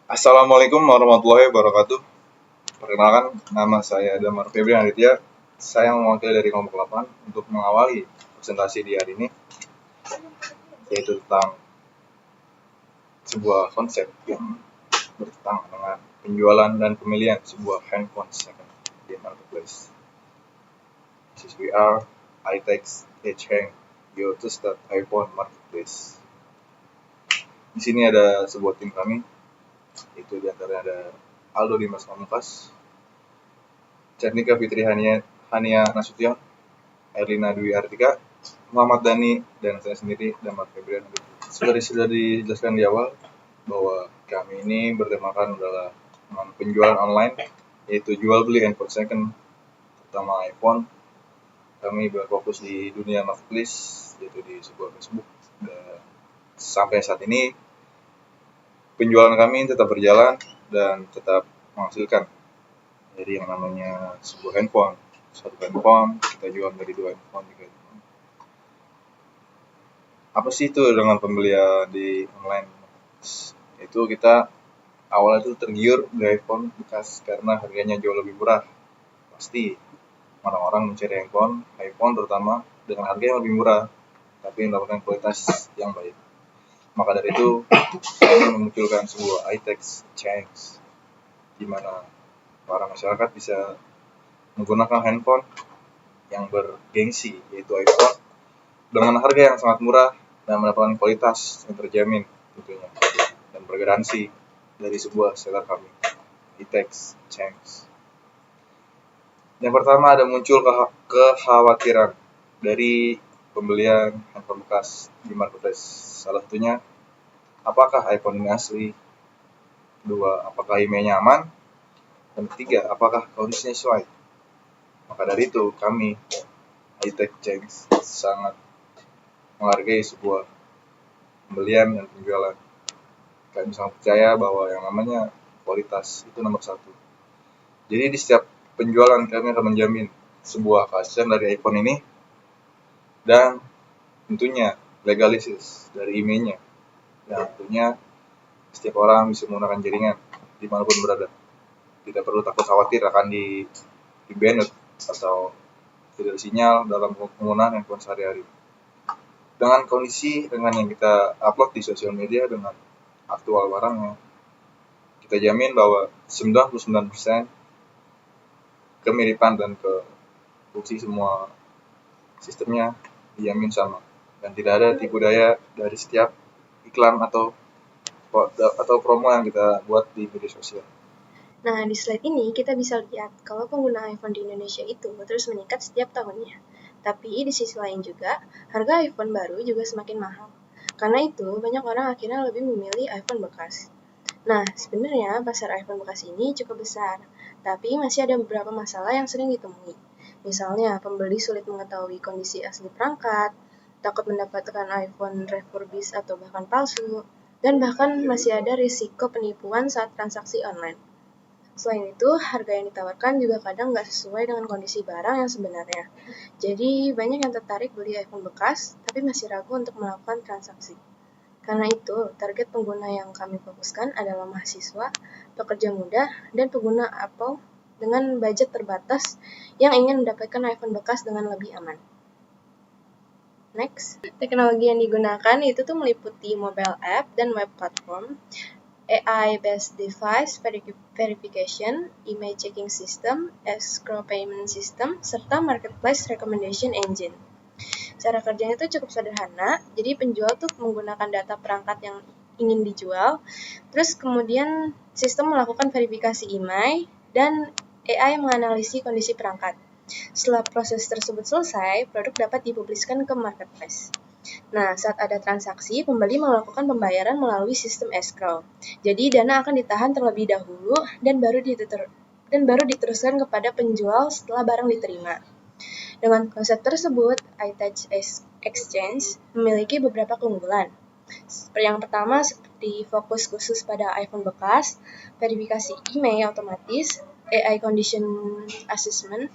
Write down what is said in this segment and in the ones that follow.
Assalamualaikum warahmatullahi wabarakatuh. Perkenalkan, nama saya Damar Febri Aditya. Saya mewakili dari kelompok 8 untuk mengawali presentasi di hari ini, yaitu tentang sebuah konsep yang bertentangan dengan penjualan dan pemilihan sebuah handphone second di marketplace. This is we are iTex Heng, your trusted iPhone marketplace. Di sini ada sebuah tim kami, itu diantaranya ada Aldo Dimas Pamungkas, Cernika Fitri Hania Nasution, Erlina Dwi Artika, Muhammad Dhani, dan saya sendiri, Damar Febrian. Sudah dijelaskan di awal bahwa kami ini bertemakan adalah penjualan online, yaitu jual beli handphone second, terutama iPhone. Kami berfokus di dunia marketplace, yaitu di sebuah Facebook. Dan sampai saat ini penjualan kami tetap berjalan dan tetap menghasilkan. Jadi yang namanya sebuah handphone, satu handphone kita jual dari 2 handphone, 3 handphone. Apa sih itu dengan pembelian di online? Itu kita awalnya itu tergiur dari iPhone bekas karena harganya jauh lebih murah. Pasti orang-orang mencari iPhone terutama dengan harga yang lebih murah, tapi mendapatkan kualitas yang baik. Maka dari itu, kami memunculkan sebuah iTex Change, di mana para masyarakat bisa menggunakan handphone yang bergengsi, yaitu iPhone, dengan harga yang sangat murah dan mendapatkan kualitas yang terjamin tentunya dan bergaransi dari sebuah seller kami, iTex Change. Yang pertama ada muncul kekhawatiran dari pembelian handphone bekas di marketplace. Salah satunya, apakah iPhone ini asli? Kedua, apakah emailnya aman? Dan ketiga, apakah kondisinya sesuai? Maka dari itu, kami, iTex Change, sangat menghargai sebuah pembelian dan penjualan. Kami sangat percaya bahwa yang namanya kualitas itu nomor satu. Jadi di setiap penjualan kami akan menjamin sebuah keaslian dari iPhone ini dan tentunya legalitas dari emailnya. Dan tentunya setiap orang bisa menggunakan jaringan dimanapun berada. Tidak perlu takut khawatir akan di-banned atau tidak sinyal dalam penggunaan handphone sehari-hari. Dengan kondisi dengan yang kita upload di sosial media dengan aktual barangnya, kita jamin bahwa 99% kemiripan dan fungsi semua sistemnya dijamin sama dan tidak ada tipu daya dari setiap iklan atau promo yang kita buat di media sosial. Nah, di slide ini kita bisa lihat kalau pengguna iPhone di Indonesia itu terus meningkat setiap tahunnya. Tapi di sisi lain juga, harga iPhone baru juga semakin mahal. Karena itu, banyak orang akhirnya lebih memilih iPhone bekas. Nah, sebenarnya pasar iPhone bekas ini cukup besar, tapi masih ada beberapa masalah yang sering ditemui. Misalnya, pembeli sulit mengetahui kondisi asli perangkat, takut mendapatkan iPhone refurbished atau bahkan palsu, dan bahkan masih ada risiko penipuan saat transaksi online. Selain itu, harga yang ditawarkan juga kadang nggak sesuai dengan kondisi barang yang sebenarnya. Jadi, banyak yang tertarik beli iPhone bekas, tapi masih ragu untuk melakukan transaksi. Karena itu, target pengguna yang kami fokuskan adalah mahasiswa, pekerja muda, dan pengguna Apple dengan budget terbatas yang ingin mendapatkan iPhone bekas dengan lebih aman. Next, teknologi yang digunakan itu tuh meliputi mobile app dan web platform, AI-based device verification, email checking system, escrow payment system, serta marketplace recommendation engine. Cara kerjanya itu cukup sederhana, jadi penjual tuh menggunakan data perangkat yang ingin dijual, terus kemudian sistem melakukan verifikasi email, dan AI menganalisis kondisi perangkat. Setelah proses tersebut selesai, produk dapat dipubliskan ke marketplace. Nah, saat ada transaksi, pembeli melakukan pembayaran melalui sistem escrow. Jadi, dana akan ditahan terlebih dahulu dan baru diteruskan kepada penjual setelah barang diterima. Dengan konsep tersebut, iTouch Exchange memiliki beberapa keunggulan. Yang pertama, seperti fokus khusus pada iPhone bekas, verifikasi email otomatis, AI Condition Assessment,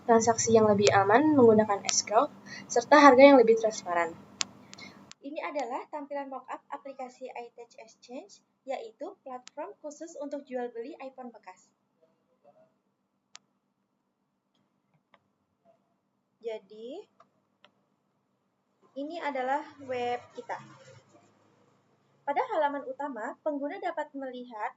transaksi yang lebih aman menggunakan escrow, serta harga yang lebih transparan. Ini adalah tampilan mockup aplikasi iTouch Exchange yaitu platform khusus untuk jual beli iPhone bekas. Jadi, ini adalah web kita. Pada halaman utama, pengguna dapat melihat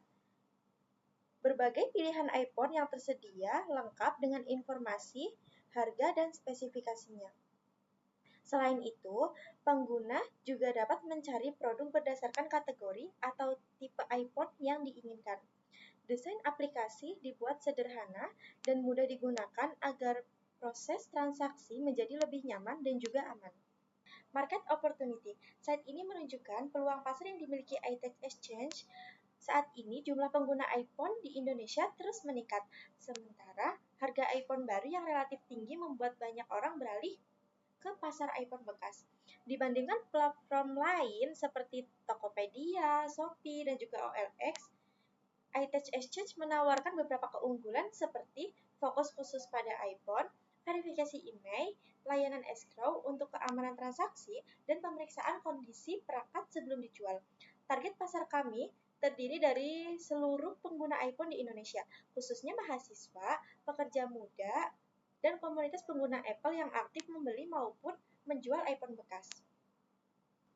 berbagai pilihan iPhone yang tersedia lengkap dengan informasi, harga, dan spesifikasinya. Selain itu, pengguna juga dapat mencari produk berdasarkan kategori atau tipe iPhone yang diinginkan. Desain aplikasi dibuat sederhana dan mudah digunakan agar proses transaksi menjadi lebih nyaman dan juga aman. Market opportunity. Site ini menunjukkan peluang pasar yang dimiliki iTech Exchange. Saat ini jumlah pengguna iPhone di Indonesia terus meningkat. Sementara harga iPhone baru yang relatif tinggi membuat banyak orang beralih ke pasar iPhone bekas. Dibandingkan platform lain seperti Tokopedia, Shopee, dan juga OLX, iTech Exchange menawarkan beberapa keunggulan seperti fokus khusus pada iPhone, verifikasi email, layanan escrow untuk keamanan transaksi, dan pemeriksaan kondisi perangkat sebelum dijual. Target pasar kami terdiri dari seluruh pengguna iPhone di Indonesia, khususnya mahasiswa, pekerja muda, dan komunitas pengguna Apple yang aktif membeli maupun menjual iPhone bekas.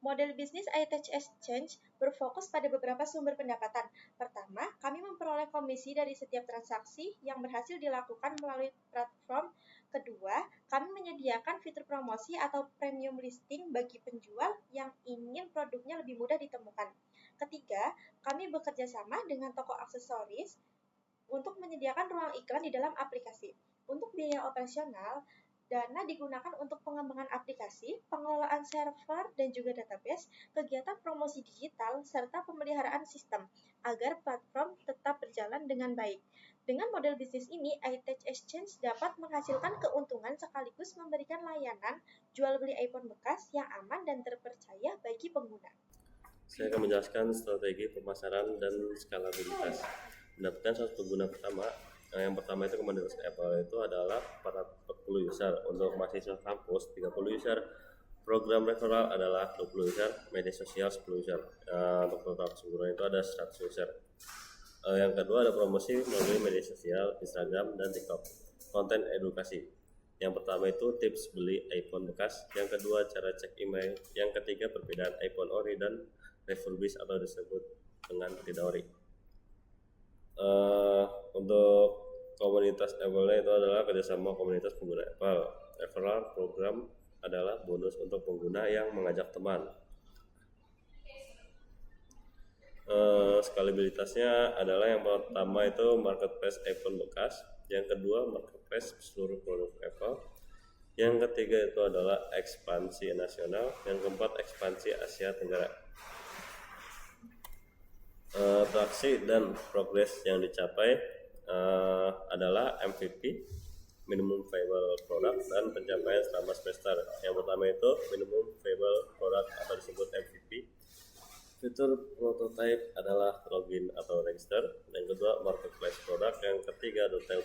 Model bisnis iTech Exchange berfokus pada beberapa sumber pendapatan. Pertama, kami memperoleh komisi dari setiap transaksi yang berhasil dilakukan melalui platform. Kedua, kami menyediakan fitur promosi atau premium listing bagi penjual yang ingin produknya lebih mudah ditemukan. Ketiga, kami bekerja sama dengan toko aksesoris untuk menyediakan ruang iklan di dalam aplikasi. Untuk biaya operasional, dana digunakan untuk pengembangan aplikasi, pengelolaan server dan juga database, kegiatan promosi digital, serta pemeliharaan sistem agar platform tetap berjalan dengan baik. Dengan model bisnis ini, iTech Exchange dapat menghasilkan keuntungan sekaligus memberikan layanan jual beli iPhone bekas yang aman dan terpercaya bagi pengguna. Saya akan menjelaskan strategi pemasaran dan skalabilitas. Mendapatkan 100 pengguna pertama, yang pertama itu komunitas Apple itu adalah 40 user, untuk mahasiswa kampus 30 user, program referral adalah 20 user, media sosial 10 user, untuk total keseluruhan itu ada 100 user. Yang kedua ada promosi melalui media sosial, Instagram dan TikTok. Konten edukasi. Yang pertama itu tips beli iPhone bekas, yang kedua cara cek email, yang ketiga perbedaan iPhone ori dan refurbish atau disebut dengan tidak ori. Untuk komunitas Apple itu adalah kerjasama komunitas pengguna Apple. Referral program adalah bonus untuk pengguna yang mengajak teman. Skalabilitasnya adalah yang pertama itu marketplace iPhone bekas, yang kedua marketplace seluruh produk Apple, yang ketiga itu adalah ekspansi nasional, yang keempat ekspansi Asia Tenggara. Traksi dan progres yang dicapai adalah MVP, minimum viable product, dan pencapaian selama semester. Yang pertama itu minimum viable product atau disebut MVP. Fitur prototype adalah login atau register. Yang kedua marketplace product, yang ketiga detail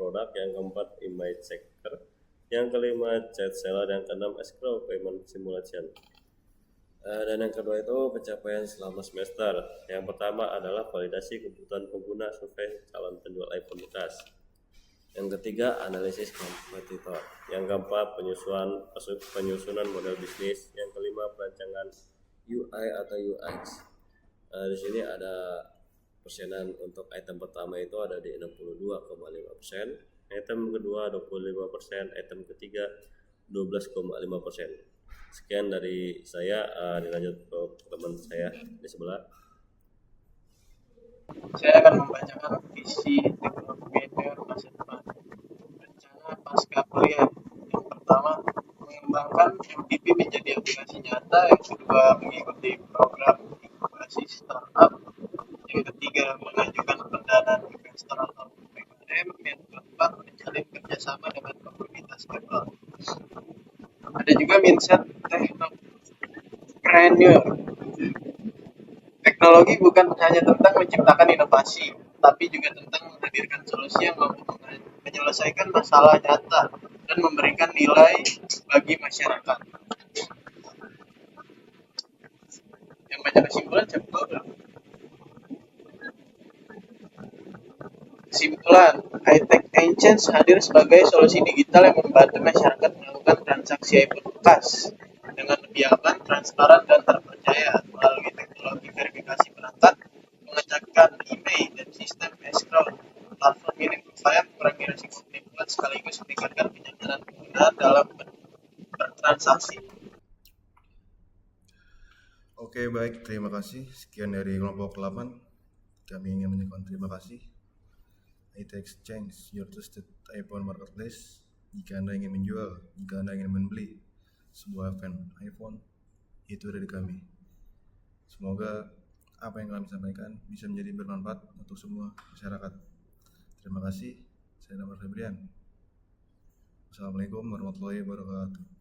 product, yang keempat image checker, yang kelima chat seller, yang keenam escrow payment simulation. Dan yang kedua itu pencapaian selama semester. Yang pertama adalah validasi kebutuhan pengguna survei calon penjual iPhone bekas. Yang ketiga analisis kompetitor. Yang keempat penyusunan model bisnis. Yang kelima perancangan UI atau UX. Di sini ada persenan untuk item pertama itu ada di 62,5%, item kedua 25%, item ketiga 12,5%. Sekian dari saya, dilanjut ke teman saya di sebelah. Saya akan membacakan visi teknologi media masa depan. Rencana pasca kuliah. Yang pertama, mengembangkan MVP menjadi aplikasi nyata. Yang kedua, mengikuti program inkubasi startup. Yang ketiga, mengajukan pendanaan investor atau PKM. Yang keempat, menjalin kerjasama dengan komunitas Apple. Ada juga mindset teknopreneur. Teknologi bukan hanya tentang menciptakan inovasi, tapi juga tentang menghadirkan solusi yang mampu menyelesaikan masalah nyata dan memberikan nilai bagi masyarakat. Yang banyak kesimpulan saya Kesimpulan, iTech Exchange hadir sebagai solusi digital yang membantu masyarakat melakukan transaksi iPhone bekas dengan lebih aman, transparan, dan terpercaya melalui teknologi verifikasi perangkat, pengecekan email, dan sistem escrow. Platform ini berupaya mengurangi risiko penipuan sekaligus meningkatkan kenyamanan pengguna dalam bertransaksi. Oke, baik, terima kasih. Sekian dari kelompok 8. Kami ingin menyampaikan terima kasih. iTech Exchange, your trusted iPhone marketplace. Jika Anda ingin menjual, jika Anda ingin membeli sebuah iPhone, itu dari kami. Semoga apa yang kami sampaikan bisa menjadi bermanfaat untuk semua masyarakat. Terima kasih. Saya Damar Febrian. Assalamualaikum warahmatullahi wabarakatuh.